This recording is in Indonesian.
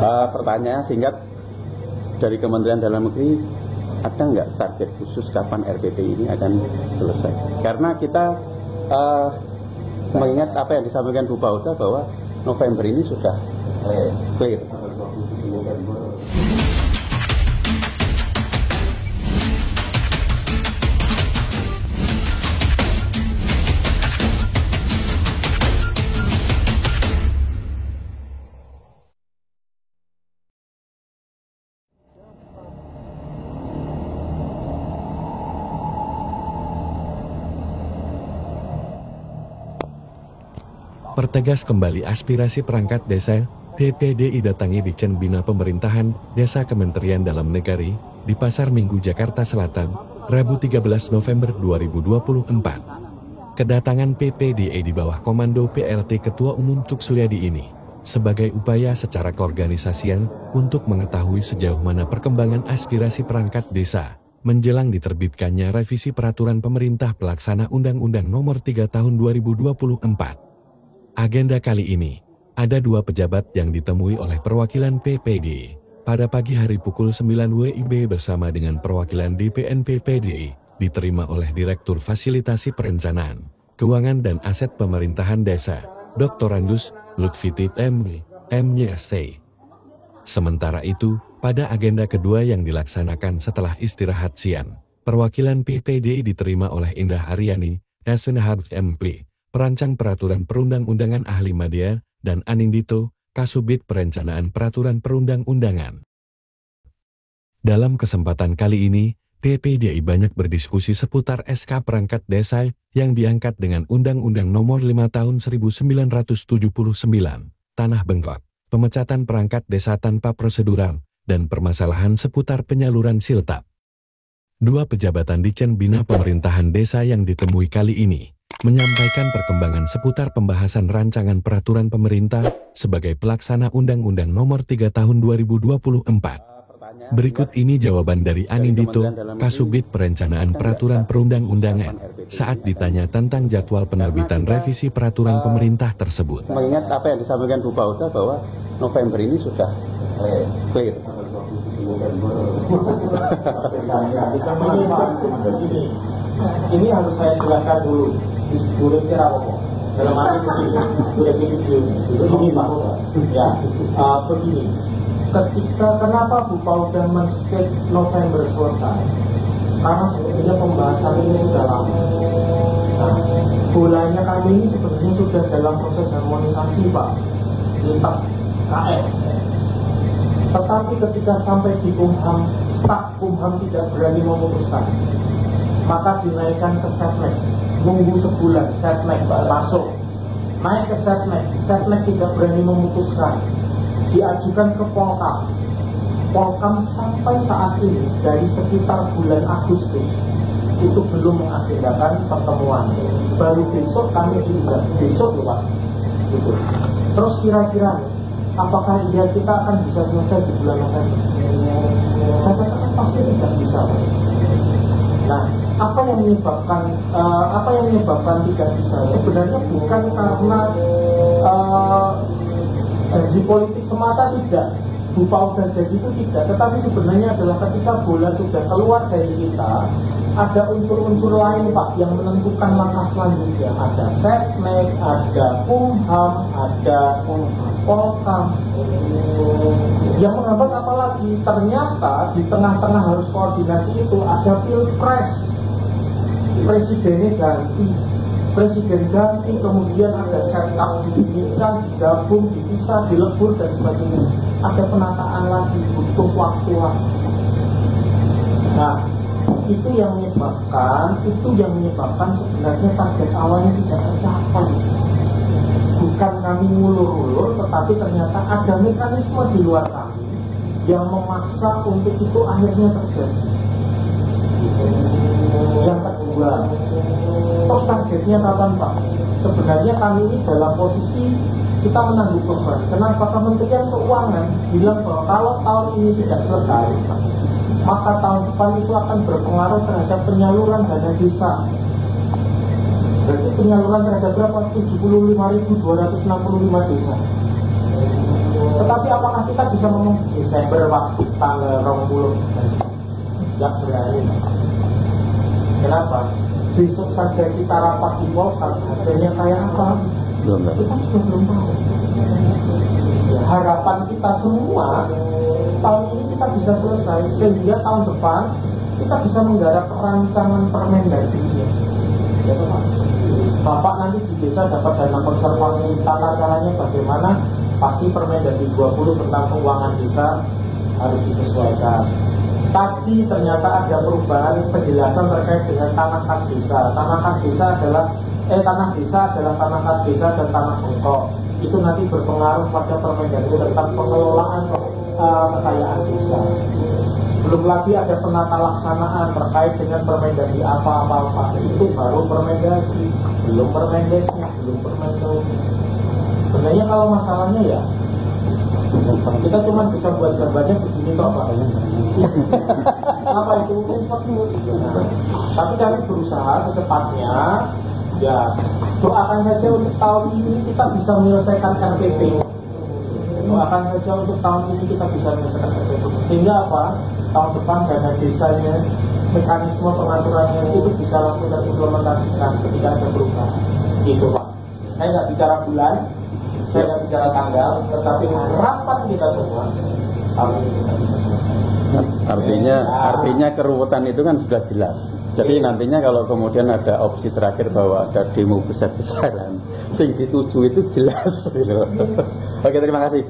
Pertanyaan singkat dari Kementerian Dalam Negeri, ada nggak target khusus kapan RPT ini akan selesai? Karena kita mengingat apa yang disampaikan Bu Pauda bahwa November ini sudah clear. Pertegas kembali aspirasi perangkat desa, PPDI datangi Ditjen Bina Pemerintahan Desa Kementerian Dalam Negeri di Pasar Minggu Jakarta Selatan, Rabu 13 November 2024. Kedatangan PPDI di bawah komando PLT Ketua Umum Cuk Suryadi ini sebagai upaya secara keorganisasian untuk mengetahui sejauh mana perkembangan aspirasi perangkat desa menjelang diterbitkannya revisi peraturan pemerintah pelaksana Undang-Undang Nomor 3 Tahun 2024. Agenda kali ini, ada 2 pejabat yang ditemui oleh perwakilan PPD pada pagi hari pukul 9 WIB bersama dengan perwakilan DPN PPD, diterima oleh Direktur Fasilitasi Perencanaan, Keuangan dan Aset Pemerintahan Desa, Dr. Andus Lutfitit MYSC. Sementara itu, pada agenda kedua yang dilaksanakan setelah istirahat siang, perwakilan PPD diterima oleh Indah Aryani, SNH MP, Perancang Peraturan Perundang-undangan Ahli Madya, dan Anindito, Kasubit Perencanaan Peraturan Perundang-undangan. Dalam kesempatan kali ini, PPDI banyak berdiskusi seputar SK Perangkat Desa yang diangkat dengan Undang-Undang Nomor 5 Tahun 1979, Tanah Bengkok, pemecatan perangkat desa tanpa prosedural, dan permasalahan seputar penyaluran siltap. 2 pejabatan Ditjen Bina Pemerintahan Desa yang ditemui kali ini menyampaikan perkembangan seputar pembahasan rancangan peraturan pemerintah sebagai pelaksana Undang-Undang Nomor 3 Tahun 2024. Berikut ini jawaban dari Anindito, Kasubit Perencanaan Peraturan Perundang-undangan, saat ditanya tentang jadwal penerbitan revisi peraturan pemerintah tersebut. Mengingat apa yang disampaikan Bu Pauda bahwa November ini sudah clear. Ini harus saya jelaskan dulu. Disebut kira apa? Dalam arti begini Pak. Ya, begini. Kenapa Bu Pauda men-state November selesai? Karena sebenarnya pembahasan ini sudah lama. Nah, bolanya kami ini sebenarnya sudah dalam proses harmonisasi Pak, lintas KF. Tetapi ketika sampai di Kumham, staf Kumham tidak berani memutuskan, maka dinaikkan ke Setnek. Nunggu sebulan, Setnek masuk. Naik ke Setnek, Setnek tidak berani memutuskan. Diajukan ke Polkam. Polkam sampai saat ini, dari sekitar bulan Agustus, itu belum mengagendakan pertemuan. Baru besok kami juga, besok loh Pak. Gitu. Terus kira-kira, apakah dia kita akan bisa selesai di bulan November? Saya katakan pasti tidak bisa. Nah, apa yang menyebabkan tidak bisa? Sebenarnya bukan karena janji politik semata, tidak. Bu Pauda janji itu tidak, tetapi sebenarnya adalah ketika bola sudah keluar dari kita, ada unsur-unsur lain Pak yang menentukan langkah selanjutnya. Ada Setnek, ada Kumham, ada Polkam. Yang menghambat apalagi, ternyata di tengah-tengah harus koordinasi itu ada Pilpres. Presiden ganti, kemudian ada setup didirikan, digabung, dipisah, dilebur dan sebagainya. Ada penataan lagi, butuh waktu lagi. Nah, itu yang menyebabkan sebenarnya target awalnya tidak tercapai. Bukan kami ngulur-ulur, tetapi ternyata ada mekanisme di luar kami yang memaksa untuk itu akhirnya terjadi. Yang kedua, terus targetnya kapan Pak? Sebenarnya kami ini dalam posisi kita menanggung beban. Kenapa? Kementerian Keuangan bilang bahwa kalau tahun ini tidak selesai, maka tahun depan itu akan berpengaruh terhadap penyaluran dana desa. Berarti penyaluran terhadap berapa? 75.265 desa. Tetapi apakah kita bisa ngomong Desember waktu tanggal 20? Tidak berani. Kenapa? Besok saja kita rapat di Polkar, hasilnya kayak apa? Belum tahu. Kita sudah belum tahu. Ya, harapan kita semua tahun ini kita bisa selesai sehingga tahun depan kita bisa menggarap rancangan Permendagri-nya. Ya, Pak. Bapak nanti di desa dapat dana konservasi, tata caranya bagaimana? Pasti Permendagri 20 tentang keuangan desa harus disesuaikan. Tadi ternyata ada perubahan penjelasan terkait dengan tanah kas desa. Tanah kas desa adalah tanah desa adalah tanah kas desa dan tanah bengkok. Itu nanti berpengaruh pada Permendagri tentang pengelolaan kekayaan desa. Belum lagi ada penata laksanaan terkait dengan Permendagri apa. Itu baru Permendagri, belum Permendesnya, belum Permendagri. Sebenarnya kalau masalahnya ya kita cuma bisa buat gambarnya begini kok Pak. Apa itu? Tapi kami berusaha secepatnya. Ya, doakan saja untuk tahun ini kita bisa menyelesaikan RPP. Doakan saja untuk tahun ini kita bisa menyelesaikan RPP. Sehingga apa? Tahun depan dana desanya, mekanisme pengaturannya itu bisa langsung diimplementasikan ketika ada perubahan. Gitu Pak. Saya nggak bicara bulan, saya nggak bicara tanggal, tetapi harapan kita semua tahun ini kita bisa selesai. Artinya keruwetan itu kan sudah jelas. Jadi nantinya kalau kemudian ada opsi terakhir bahwa ada demo besar-besaran, sing dituju itu jelas. Oke, terima kasih.